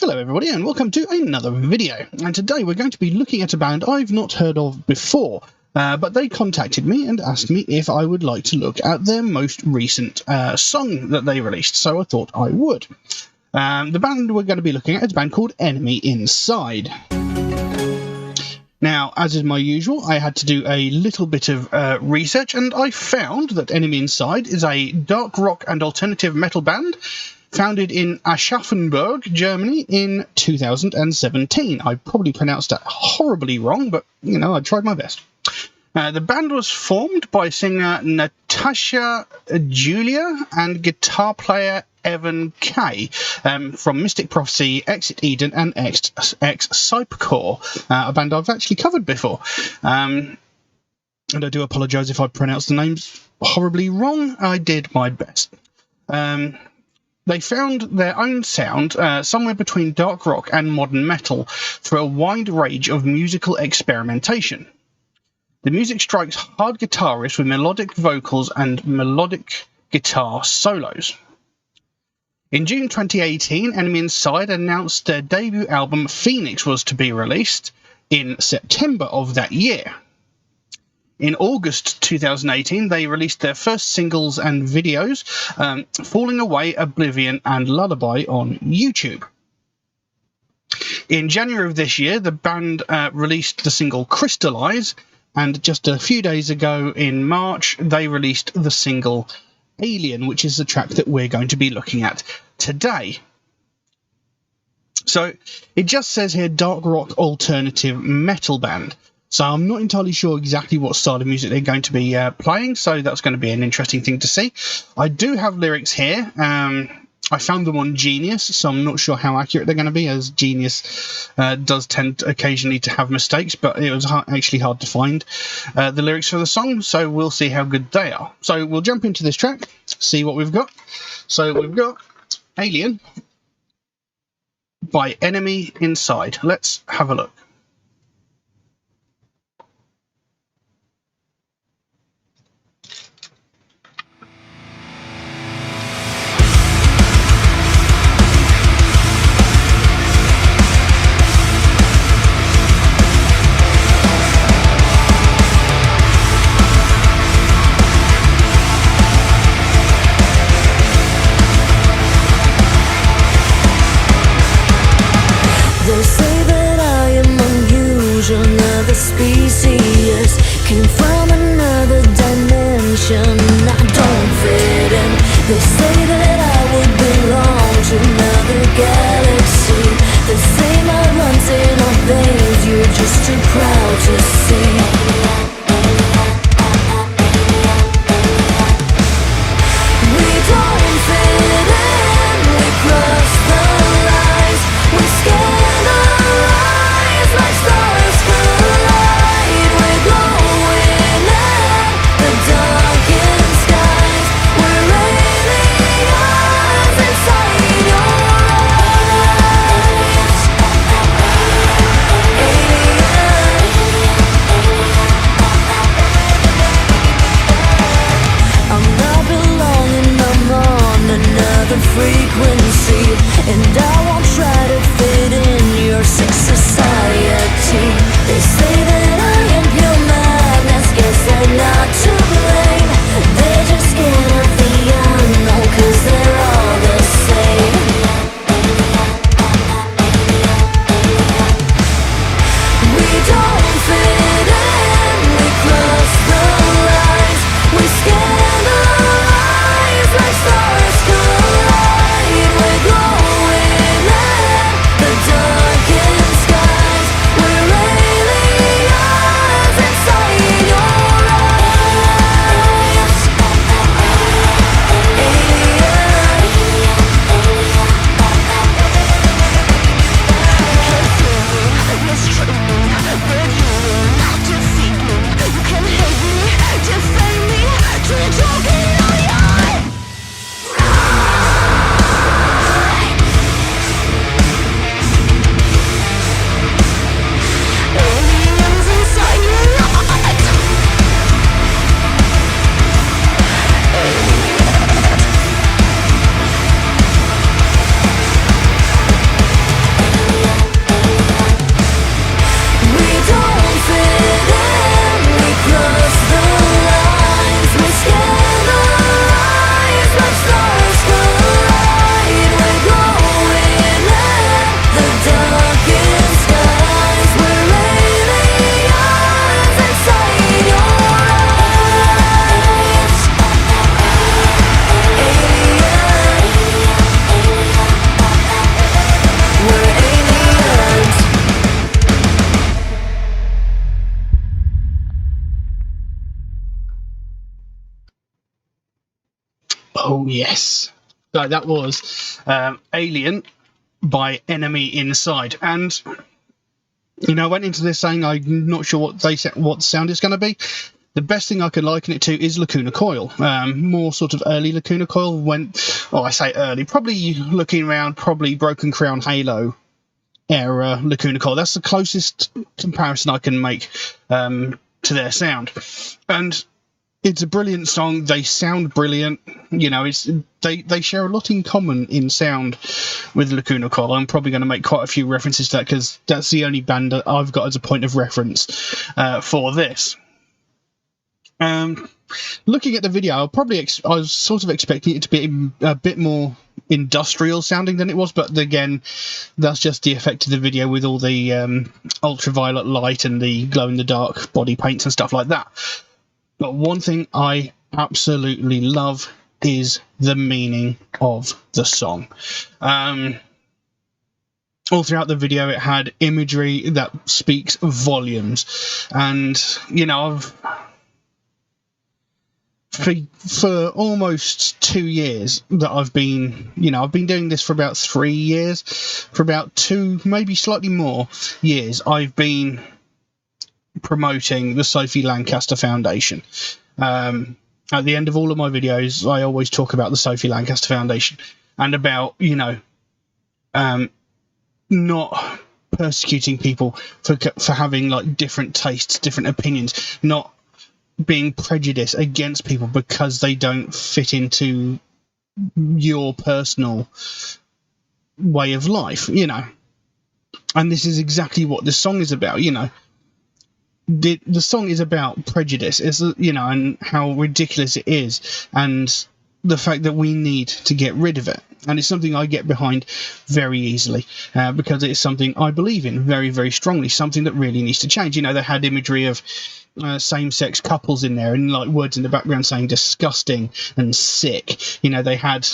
Hello everybody and welcome to another video, and today we're going to be looking at a band I've not heard of before, but they contacted me and asked me if I would like to look at their most recent song that they released, so I thought I would. The band we're going to be looking at is a band called Enemy Inside. Now, as is my usual, I had to do a little bit of research, and I found that Enemy Inside is a dark rock and alternative metal band founded in Aschaffenburg, Germany in 2017. I probably pronounced that horribly wrong, but, you know, I tried my best. The band was formed by singer Natasha Julia and guitar player Evan Kay from Mystic Prophecy, Exit Eden and X-Cypcore, a band I've actually covered before. And I do apologise if I pronounced the names horribly wrong. I did my best. They found their own sound somewhere between dark rock and modern metal through a wide range of musical experimentation. The music strikes hard guitar riffs with melodic vocals and melodic guitar solos. In June 2018, Enemy Inside announced their debut album Phoenix was to be released in September of that year. In August 2018, they released their first singles and videos, Falling Away, Oblivion and Lullaby on YouTube. In January of this year, the band released the single Crystallize, and just a few days ago in March, they released the single Alien, which is the track that we're going to be looking at today. So it just says here dark rock alternative metal band. So I'm not entirely sure exactly what style of music they're going to be playing, so that's going to be an interesting thing to see. I do have lyrics here. I found them on Genius, so I'm not sure how accurate they're going to be, as Genius does tend occasionally to have mistakes, but it was actually hard to find the lyrics for the song, so we'll see how good they are. So we'll jump into this track, see what we've got. So we've got Alien by Enemy Inside. Let's have a look. They say that I am unusual, another species, came from another dimension, I don't fit in. They say that I would belong to another galaxy. They say my runs in our veins, you're just too proud to see. We don't fit in, we cross the lines, we scandalize like stars collide. We're glowing Oh, yes. So that was Alien by Enemy Inside. And, you know, I went into this saying I'm not sure what sound it's going to be. The best thing I could liken it to is Lacuna Coil. More sort of early Lacuna Coil. I say early, probably looking around, probably Broken Crown Halo era Lacuna Coil. That's the closest comparison I can make to their sound. And it's a brilliant song. They sound brilliant. You know, they share a lot in common in sound with Lacuna Coil. I'm probably going to make quite a few references to that because that's the only band that I've got as a point of reference for this. Looking at the video, I was sort of expecting it to be a bit more industrial sounding than it was, but again, that's just the effect of the video with all the ultraviolet light and the glow in the dark body paints and stuff like that. But one thing I absolutely love is the meaning of the song. All throughout the video, it had imagery that speaks volumes. And, you know, for almost 2 years that I've been doing this for about 3 years. For about 2, maybe slightly more years, I've been promoting the Sophie Lancaster Foundation. At the end of all of my videos, I always talk about the Sophie Lancaster Foundation and about, you know, not persecuting people for having like different tastes, different opinions, not being prejudiced against people because they don't fit into your personal way of life, you know. And this is exactly what this song is about, you know. The song is about prejudice, you know, and how ridiculous it is, and the fact that we need to get rid of it. And it's something I get behind very easily because it's something I believe in very, very strongly, something that really needs to change. You know, they had imagery of same-sex couples in there and like words in the background saying disgusting and sick. You know, they had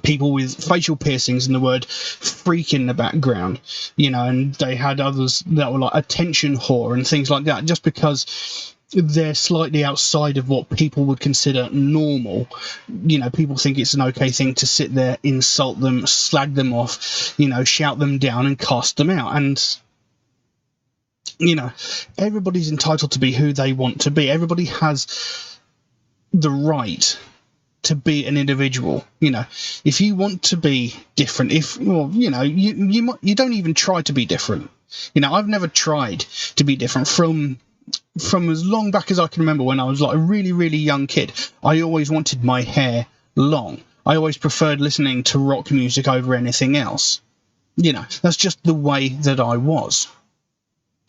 people with facial piercings and the word freak in the background, you know, and they had others that were like attention whore and things like that, just because they're slightly outside of what people would consider normal. You know, people think it's an okay thing to sit there, insult them, slag them off, you know, shout them down and cast them out. And, you know, everybody's entitled to be who they want to be. Everybody has the right to be an individual. You know, if you want to be different, you know, you don't even try to be different. You know, I've never tried to be different from as long back as I can remember. When I was like a really, really young kid, I always wanted my hair long. I always preferred listening to rock music over anything else. You know, that's just the way that I was.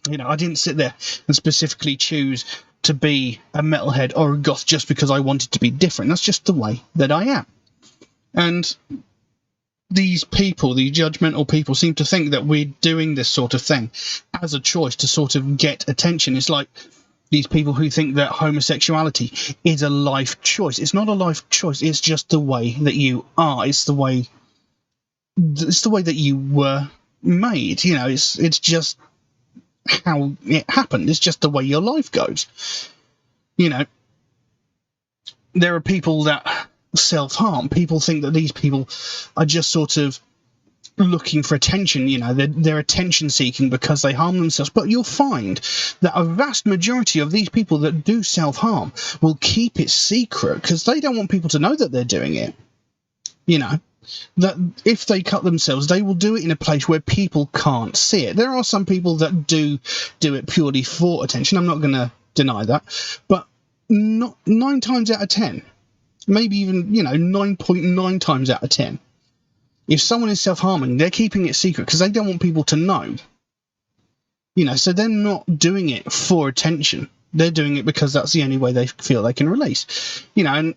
You know, I didn't sit there and specifically choose to be a metalhead or a goth just because I wanted to be different. That's just the way that I am. And these people, the judgmental people, seem to think that we're doing this sort of thing as a choice to sort of get attention. It's like these people who think that homosexuality is a life choice. It's not a life choice. It's just the way that you are. It's the way that you were made. You know, it's just how it happened. It's just the way your life goes. You know, there are people that self-harm. People think that these people are just sort of looking for attention. You know, they're attention seeking because they harm themselves. But you'll find that a vast majority of these people that do self-harm will keep it secret because they don't want people to know that they're doing it. You know, that if they cut themselves, they will do it in a place where people can't see it. There are some people that do it purely for attention. I'm not going to deny that. But not 9 times out of 10, maybe even, you know, 9.9 times out of 10, if someone is self-harming, they're keeping it secret because they don't want people to know. You know, so they're not doing it for attention. They're doing it because that's the only way they feel they can release. You know, and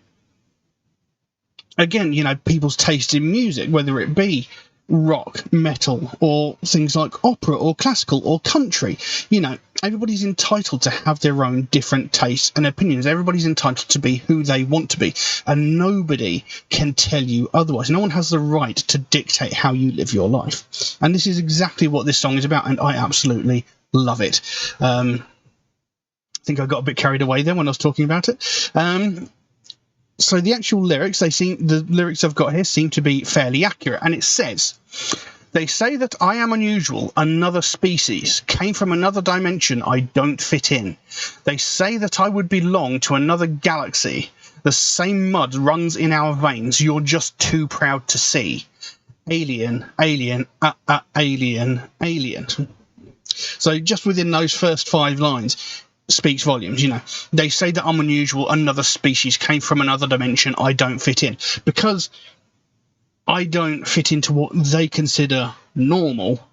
again, you know, people's taste in music, whether it be rock, metal, or things like opera or classical or country, you know, everybody's entitled to have their own different tastes and opinions. Everybody's entitled to be who they want to be, and nobody can tell you otherwise. No one has the right to dictate how you live your life. And this is exactly what this song is about, and I absolutely love it. I think I got a bit carried away there when I was talking about it. So the actual lyrics, the lyrics I've got here seem to be fairly accurate, and it says, "They say that I am unusual, another species, came from another dimension, I don't fit in. They say that I would belong to another galaxy. The same mud runs in our veins, you're just too proud to see. Alien, alien, alien, alien." So just within those first 5 lines speaks volumes. They say that I'm unusual, another species, came from another dimension, I don't fit in. Because I don't fit into what they consider normal,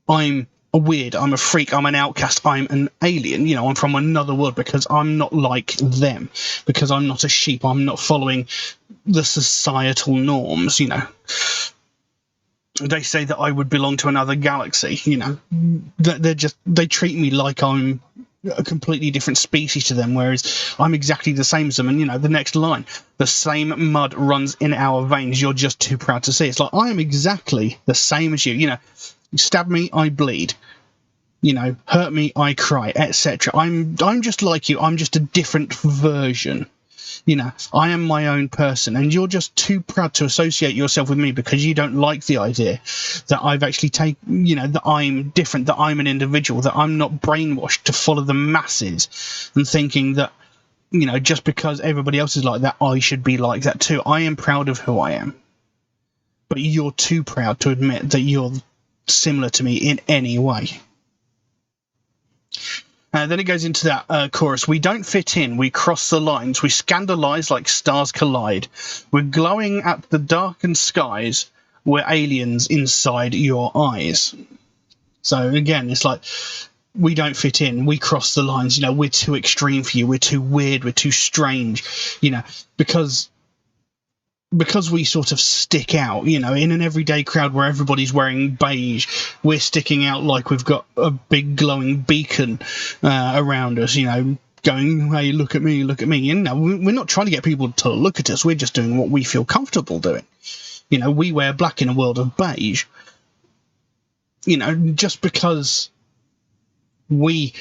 I'm a weird, I'm a freak, I'm an outcast, I'm an alien. I'm from another world because I'm not like them, because I'm not a sheep, I'm not following the societal norms. They say that I would belong to another galaxy. They treat me like I'm a completely different species to them, whereas I'm exactly the same as them. And the next line, "The same mud runs in our veins, you're just too proud to see." It's like, I am exactly the same as you. Stab me, I bleed. Hurt me, I cry, etc. I'm just like you. I'm just a different version. I am my own person, and you're just too proud to associate yourself with me because you don't like the idea that I've actually that I'm different, that I'm an individual, that I'm not brainwashed to follow the masses and thinking that, just because everybody else is like that, I should be like that too. I am proud of who I am. But you're too proud to admit that you're similar to me in any way. Then it goes into that chorus. "We don't fit in, we cross the lines, we scandalise like stars collide. We're glowing at the darkened skies, we're aliens inside your eyes." So again, it's like, we don't fit in, we cross the lines, we're too extreme for you, we're too weird, we're too strange, because we sort of stick out, in an everyday crowd where everybody's wearing beige, we're sticking out like we've got a big glowing beacon around us, going, "Hey, look at me, look at me." We're not trying to get people to look at us, we're just doing what we feel comfortable doing. We wear black in a world of beige. Just because we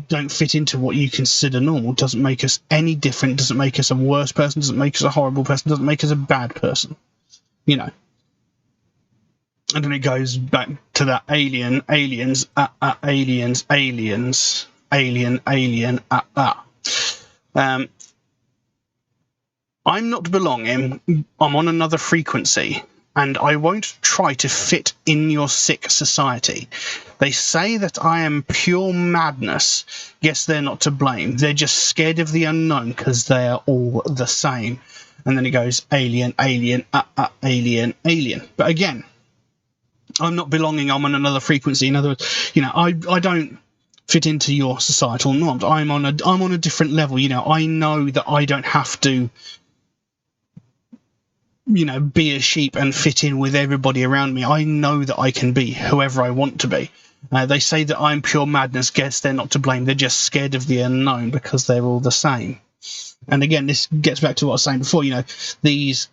don't fit into what you consider normal doesn't make us any different, doesn't make us a worse person, doesn't make us a horrible person, doesn't make us a bad person. And then it goes back to that alien, aliens, aliens, aliens, alien, alien, I'm not belonging, I'm on another frequency, and I won't try to fit in your sick society. They say that I am pure madness. Guess they're not to blame. They're just scared of the unknown because they are all the same. And then it goes, alien, alien, alien, alien. But again, I'm not belonging, I'm on another frequency. In other words, I don't fit into your societal norms. I'm on a different level. I know that I don't have to be a sheep and fit in with everybody around me. I know that I can be whoever I want to be. They say that I'm pure madness. Guess they're not to blame. They're just scared of the unknown because they're all the same. And again, this gets back to what I was saying before. These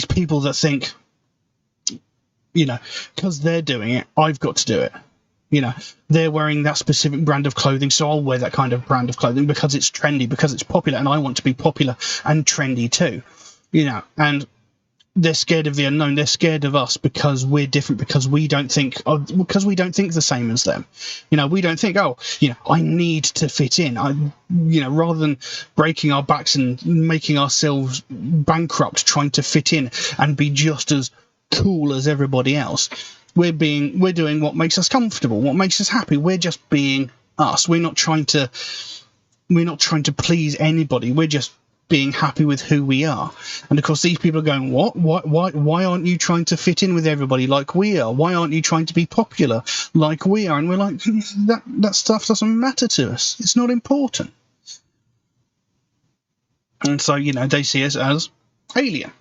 people that think, because they're doing it, I've got to do it. They're wearing that specific brand of clothing, so I'll wear that kind of brand of clothing because it's trendy, because it's popular, and I want to be popular and trendy too. And they're scared of the unknown. They're scared of us because we're different, because we don't think the same as them. We don't think, I need to fit in. Rather than breaking our backs and making ourselves bankrupt trying to fit in and be just as cool as everybody else. We're doing what makes us comfortable, what makes us happy. We're just being us. We're not trying to please anybody. We're just being happy with who we are. And of course, these people are going, what? Why aren't you trying to fit in with everybody like we are? Why aren't you trying to be popular like we are? And we're like, that stuff doesn't matter to us. It's not important. And so, they see us as alien.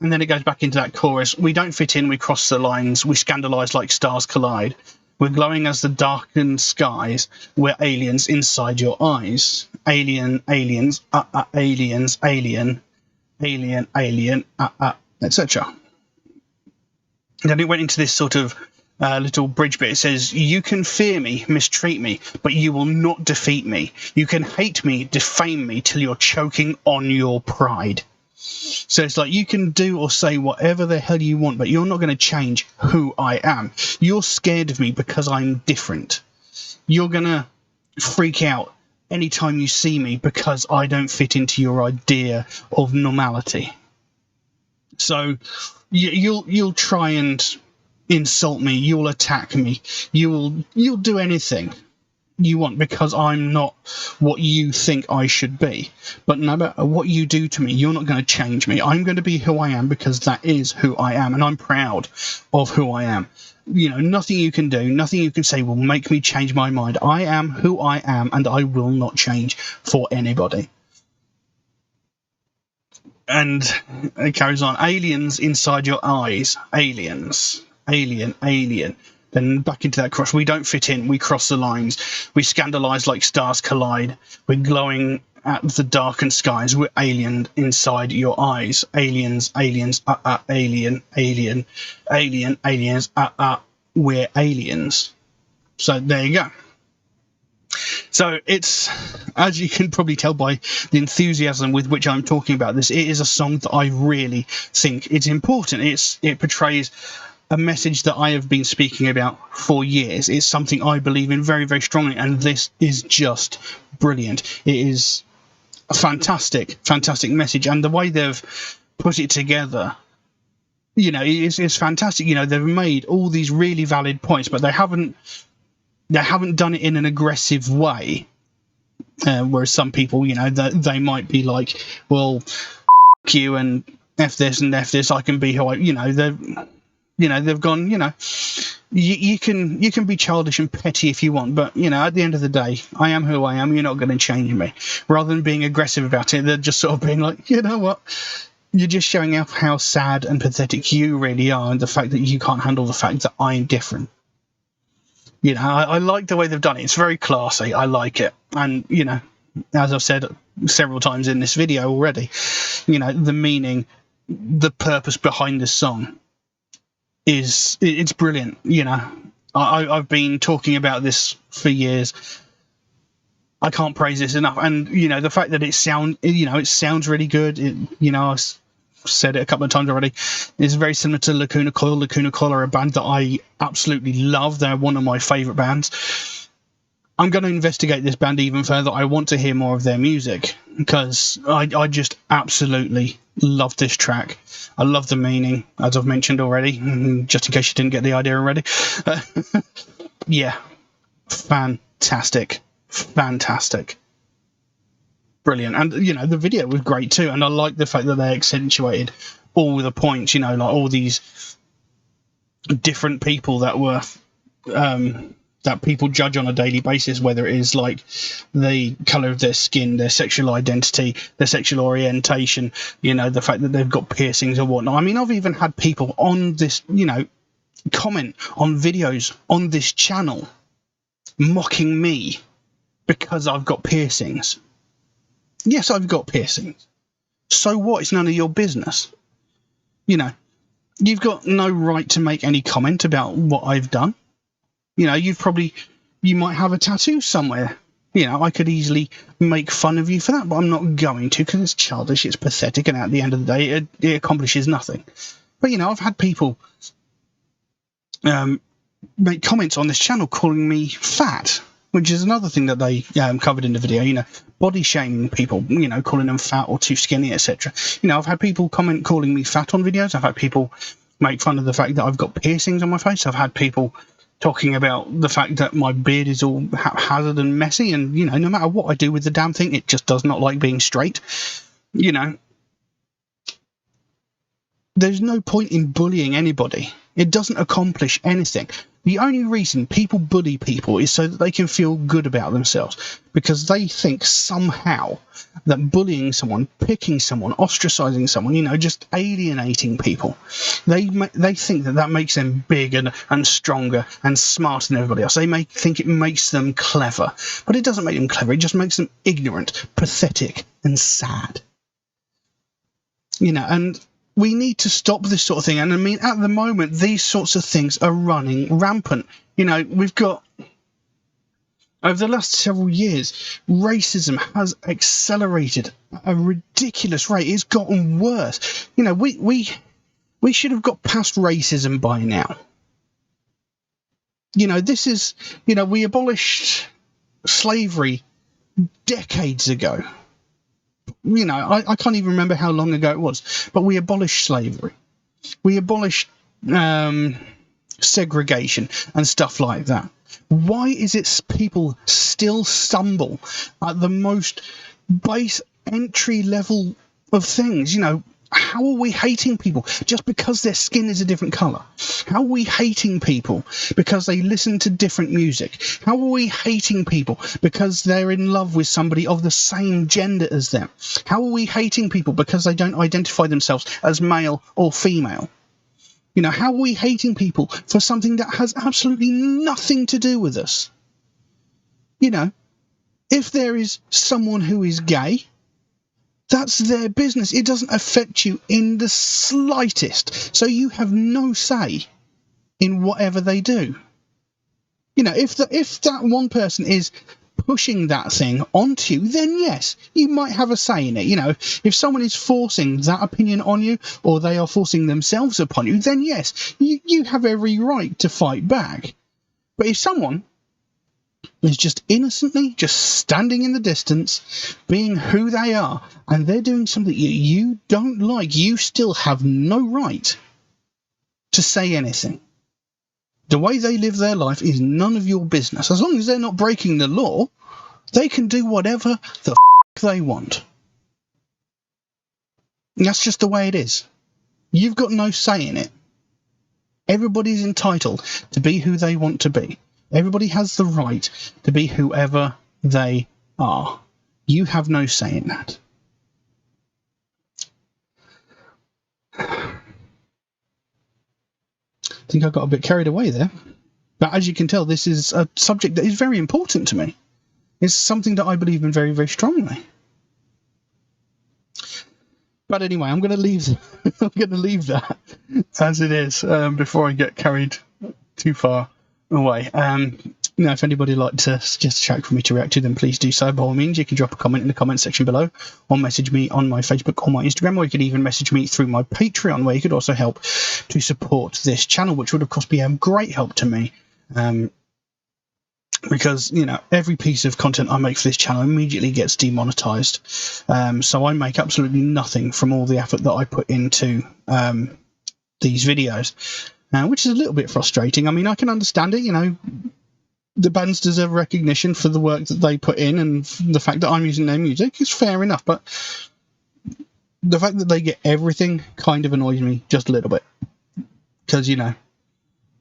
And then it goes back into that chorus. We don't fit in, we cross the lines, we scandalise like stars collide. We're glowing as the darkened skies, we're aliens inside your eyes. Alien, aliens, aliens, alien, alien, alien, etc. And then it went into this sort of little bridge bit. It says, "You can fear me, mistreat me, but you will not defeat me. You can hate me, defame me, till you're choking on your pride." So it's like, you can do or say whatever the hell you want, but you're not going to change who I am. You're scared of me because I'm different. You're going to freak out anytime you see me because I don't fit into your idea of normality. So you'll try and insult me, you'll attack me, you'll do anything you want because I'm not what you think I should be. But no matter what you do to me, you're not going to change me. I'm going to be who I am because that is who I am, and I'm proud of who I am. Nothing you can do, nothing you can say will make me change my mind. I am who I am, and I will not change for anybody. And it carries on. Aliens inside your eyes. Aliens. Alien. Then back into that cross. We don't fit in. We cross the lines. We scandalise like stars collide. We're glowing at the darkened skies. We're alien inside your eyes. Aliens. Alien. Aliens. We're aliens. So there you go. So it's, as you can probably tell by the enthusiasm with which I'm talking about this, it is a song that I really think it's important. It portrays a message that I have been speaking about for years. It's something I believe in very, very strongly, and this is just brilliant. It is a fantastic message, and the way they've put it together, it's fantastic. They've made all these really valid points, but they haven't done it in an aggressive way. Whereas some people, they might be like, well, f*** you and F this and F this, I can be who I, they've gone, you can be childish and petty if you want, but, at the end of the day, I am who I am, you're not going to change me. Rather than being aggressive about it, they're just sort of being like, you know what? You're just showing out how sad and pathetic you really are, and the fact that you can't handle the fact that I'm different. I like the way they've done it. It's very classy. I like it. And, as I've said several times in this video already, the meaning, the purpose behind the song it's brilliant. I've been talking about this for years. I can't praise this enough. And, the fact that it sounds really good. I've said it a couple of times already. It's very similar to Lacuna Coil. Lacuna Coil are a band that I absolutely love. They're one of my favourite bands. I'm going to investigate this band even further. I want to hear more of their music because I just absolutely love this track. I love the meaning, as I've mentioned already, just in case you didn't get the idea already. Yeah, fantastic. Brilliant. And, the video was great too. And I like the fact that they accentuated all the points, like all these different people that were... that people judge on a daily basis, whether it is like the colour of their skin, their sexual identity, their sexual orientation, the fact that they've got piercings or whatnot. I mean, I've even had people on this, comment on videos on this channel mocking me because I've got piercings. Yes, I've got piercings. So what? It's none of your business. You've got no right to make any comment about what I've done. You might have a tattoo somewhere. I could easily make fun of you for that, but I'm not going to because it's childish, it's pathetic, and at the end of the day, it accomplishes nothing. But, I've had people make comments on this channel calling me fat, which is another thing that they covered in the video, body shaming people, calling them fat or too skinny, etc. I've had people comment calling me fat on videos. I've had people make fun of the fact that I've got piercings on my face. I've had people talking about the fact that my beard is all haphazard and messy, and no matter what I do with the damn thing, it just does not like being straight. There's no point in bullying anybody. It doesn't accomplish anything. The only reason people bully people is so that they can feel good about themselves, because they think somehow that bullying someone, picking someone, ostracizing someone, just alienating people, they think that makes them big and stronger and smarter than everybody else. They may think it makes them clever, but it doesn't make them clever. It just makes them ignorant, pathetic, and sad. And we need to stop this sort of thing. And I mean, at the moment, these sorts of things are running rampant. You know, we've got, over the last several years, racism has accelerated at a ridiculous rate. It's gotten worse. You know, we should have got past racism by now. You know, this is, you know, we abolished slavery decades ago. You know, I can't even remember how long ago it was, but we abolished slavery. We abolished segregation and stuff like that. Why is it people still stumble at the most base entry level of things? You know, how are we hating people just because their skin is a different colour? How are we hating people because they listen to different music? How are we hating people because they're in love with somebody of the same gender as them? How are we hating people because they don't identify themselves as male or female? You know, how are we hating people for something that has absolutely nothing to do with us? You know, if there is someone who is gay, that's their business. It doesn't affect you in the slightest. So you have no say in whatever they do. You know, if that one person is pushing that thing onto you, then yes, you might have a say in it. You know, if someone is forcing that opinion on you, or they are forcing themselves upon you, then yes, you have every right to fight back. But if someone is just innocently just standing in the distance, being who they are, and they're doing something you don't like, you still have no right to say anything. The way they live their life is none of your business. As long as they're not breaking the law, they can do whatever the they want. And that's just the way it is. You've got no say in it. Everybody's entitled to be who they want to be. Everybody has the right to be whoever they are. You have no say in that. I think I got a bit carried away there. But as you can tell, this is a subject that is very important to me. It's something that I believe in very, very strongly. But anyway, I'm going to leave that as it is before I get carried too far away. You know, if anybody would like to suggest a track for me to react to, then please do so. By all means, you can drop a comment in the comment section below, or message me on my Facebook or my Instagram, or you could even message me through my Patreon, where you could also help to support this channel, which would of course be a great help to me. Because, you know, every piece of content I make for this channel immediately gets demonetized. So I make absolutely nothing from all the effort that I put into these videos, which is a little bit frustrating. I mean, I can understand it, you know. The bands deserve recognition for the work that they put in, and the fact that I'm using their music is fair enough, but the fact that they get everything kind of annoys me just a little bit. Because, you know,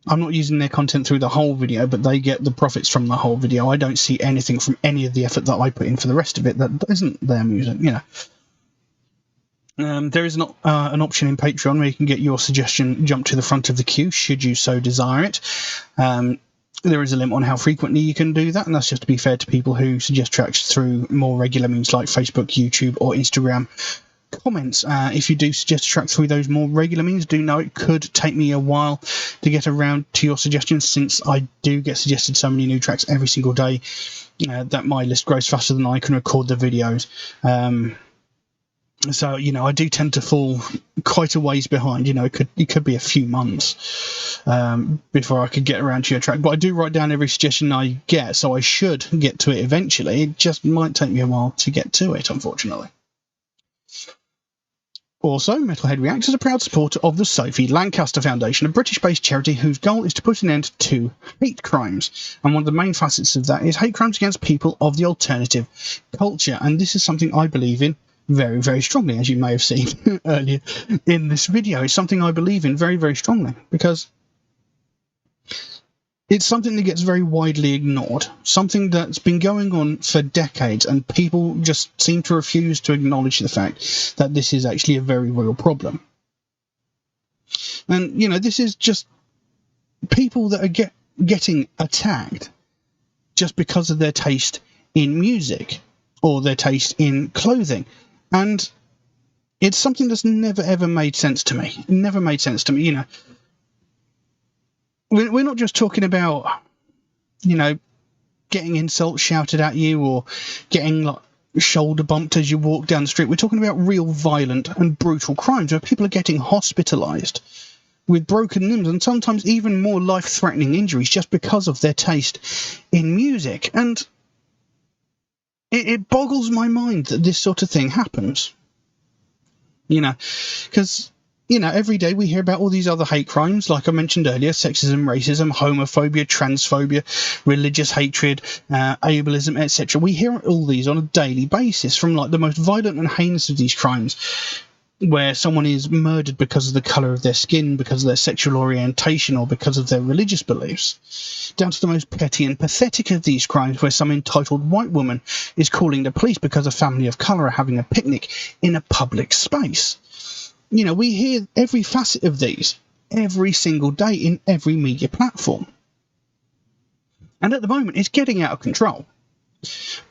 I'm not using their content through the whole video, but they get the profits from the whole video. I don't see anything from any of the effort that I put in for the rest of it that isn't their music, you know. There is an option in Patreon where you can get your suggestion jump to the front of the queue, should you so desire it. There is a limit on how frequently you can do that, and that's just to be fair to people who suggest tracks through more regular means like Facebook, YouTube, or Instagram comments. If you do suggest a track through those more regular means, do know it could take me a while to get around to your suggestions, since I do get suggested so many new tracks every single day that my list grows faster than I can record the videos. So, you know, I do tend to fall quite a ways behind. You know, it could be a few months before I could get around to your track. But I do write down every suggestion I get, so I should get to it eventually. It just might take me a while to get to it, unfortunately. Also, MetalHead Reacts is a proud supporter of the Sophie Lancaster Foundation, a British-based charity whose goal is to put an end to hate crimes. And one of the main facets of that is hate crimes against people of the alternative culture. And this is something I believe in very, very strongly, as you may have seen earlier in this video. It's something I believe in very, very strongly, because it's something that gets very widely ignored, something that's been going on for decades, and people just seem to refuse to acknowledge the fact that this is actually a very real problem. And, you know, this is just people that are getting attacked just because of their taste in music or their taste in clothing. And It's something that's never ever made sense to me. It never made sense to me. You know, we're not just talking about, you know, getting insults shouted at you or getting like shoulder bumped as you walk down the street. We're talking about real violent and brutal crimes where people are getting hospitalized with broken limbs and sometimes even more life-threatening injuries just because of their taste in music. And it boggles my mind that this sort of thing happens. You know, because, you know, every day we hear about all these other hate crimes, like I mentioned earlier: sexism, racism, homophobia, transphobia, religious hatred, ableism, etc. We hear all these on a daily basis, from like the most violent and heinous of these crimes, where someone is murdered because of the colour of their skin, because of their sexual orientation, or because of their religious beliefs, down to the most petty and pathetic of these crimes, where some entitled white woman is calling the police because a family of colour are having a picnic in a public space. You know, we hear every facet of these every single day in every media platform. And at the moment, it's getting out of control.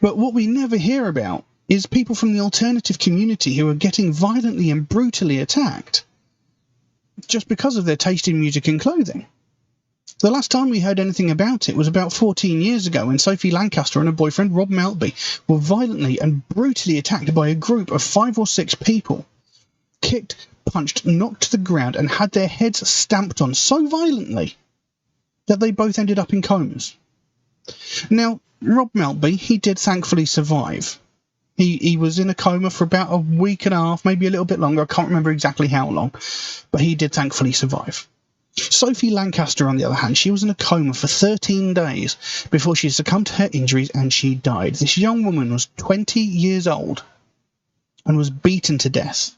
But what we never hear about is people from the alternative community who are getting violently and brutally attacked just because of their taste in music and clothing. The last time we heard anything about it was about 14 years ago, when Sophie Lancaster and her boyfriend Rob Maltby were violently and brutally attacked by a group of 5 or 6 people. Kicked, punched, knocked to the ground, and had their heads stamped on so violently that they both ended up in comas. Now, Rob Maltby, he did thankfully survive. He was in a coma for about a week and a half, maybe a little bit longer. I can't remember exactly how long, but he did thankfully survive. Sophie Lancaster, on the other hand, she was in a coma for 13 days before she succumbed to her injuries and she died. This young woman was 20 years old and was beaten to death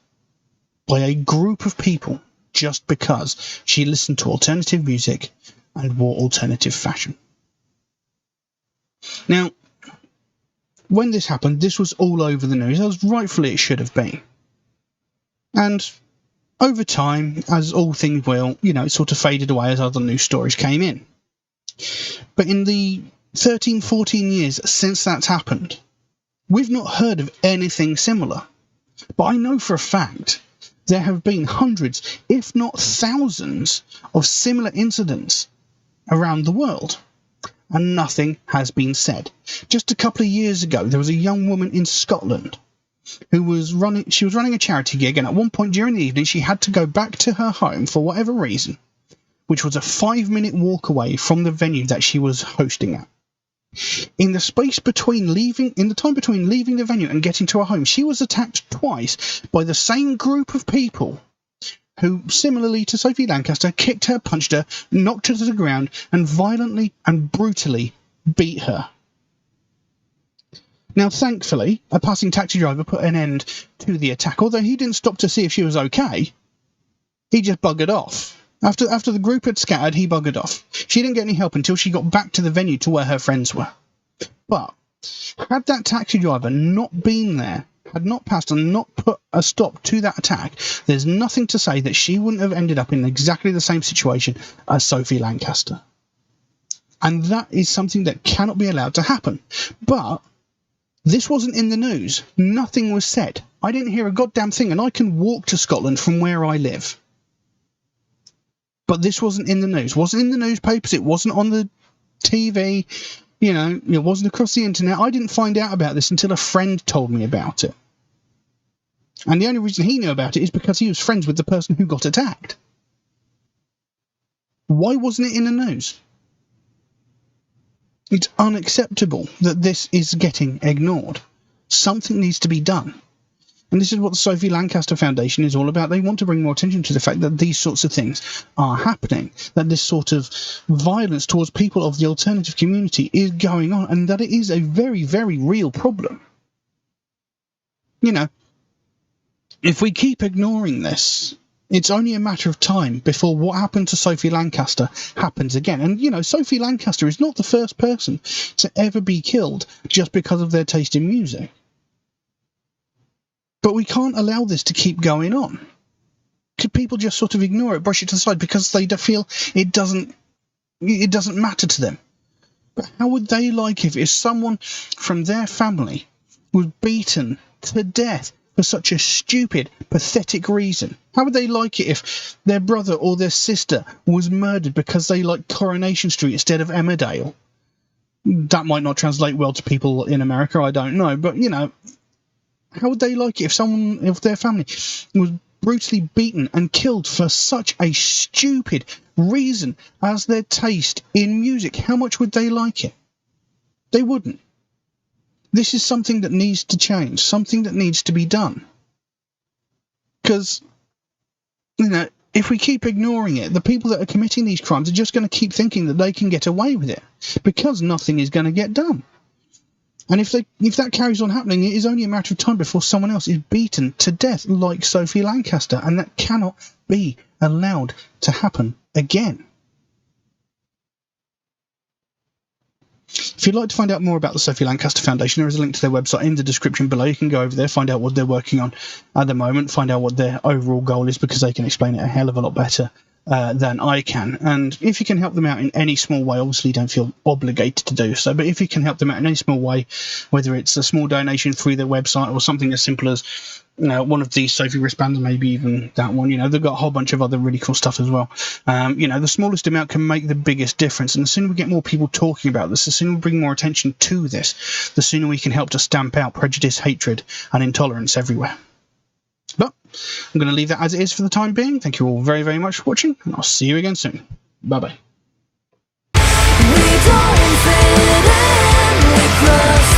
by a group of people just because she listened to alternative music and wore alternative fashion. Now, when this happened, this was all over the news, as rightfully it should have been. And over time, as all things will, you know, it sort of faded away as other news stories came in. But in the 13, 14 years since that's happened, we've not heard of anything similar. But I know for a fact there have been hundreds, if not thousands, of similar incidents around the world. And nothing has been said. Just a couple of years ago, there was a young woman in Scotland who was running a charity gig, and at one point during the evening she had to go back to her home for whatever reason, which was a 5-minute walk away from the venue that she was hosting at. In the time between leaving the venue and getting to her home, she was attacked twice by the same group of people who, similarly to Sophie Lancaster, kicked her, punched her, knocked her to the ground, and violently and brutally beat her. Now, thankfully, a passing taxi driver put an end to the attack, although he didn't stop to see if she was okay. He just buggered off. After the group had scattered, he buggered off. She didn't get any help until she got back to the venue to where her friends were. But had that taxi driver not been there, had not passed and not put a stop to that attack, there's nothing to say that she wouldn't have ended up in exactly the same situation as Sophie Lancaster. And that is something that cannot be allowed to happen. But this wasn't in the news. Nothing was said. I didn't hear a goddamn thing, and I can walk to Scotland from where I live. But this wasn't in the news. It wasn't in the newspapers. It wasn't on the TV. You know, it wasn't across the internet. I didn't find out about this until a friend told me about it. And the only reason he knew about it is because he was friends with the person who got attacked. Why wasn't it in the news? It's unacceptable that this is getting ignored. Something needs to be done. And this is what the Sophie Lancaster Foundation is all about. They want to bring more attention to the fact that these sorts of things are happening, that this sort of violence towards people of the alternative community is going on, and that it is a very, very real problem. You know, if we keep ignoring this, it's only a matter of time before what happened to Sophie Lancaster happens again. And, you know, Sophie Lancaster is not the first person to ever be killed just because of their taste in music. But we can't allow this to keep going on. Could people just sort of ignore it, brush it to the side because they feel it doesn't matter to them? But how would they like if someone from their family was beaten to death for such a stupid, pathetic reason? How would they like it if their brother or their sister was murdered because they liked Coronation Street instead of Emmerdale? That might not translate well to people in America, I don't know, but, you know, how would they like it if their family was brutally beaten and killed for such a stupid reason as their taste in music? How much would they like it? They wouldn't. This is something that needs to change, something that needs to be done. Because, you know, if we keep ignoring it, the people that are committing these crimes are just going to keep thinking that they can get away with it, because nothing is going to get done. And if that carries on happening, it is only a matter of time before someone else is beaten to death like Sophie Lancaster, and that cannot be allowed to happen again. If you'd like to find out more about the Sophie Lancaster Foundation, there is a link to their website in the description below. You can go over there, find out what they're working on at the moment, find out what their overall goal is, because they can explain it a hell of a lot better than I can. And if you can help them out in any small way, obviously don't feel obligated to do so, but if you can help them out in any small way, whether it's a small donation through their website or something as simple as, you know, one of these Sophie wristbands, maybe even that one, you know, they've got a whole bunch of other really cool stuff as well. You know, the smallest amount can make the biggest difference, and the sooner we get more people talking about this, the sooner we bring more attention to this, the sooner we can help to stamp out prejudice, hatred, and intolerance everywhere. But I'm going to leave that as it is for the time being. Thank you all very, very much for watching, and I'll see you again soon. Bye-bye. We don't fit in, we cross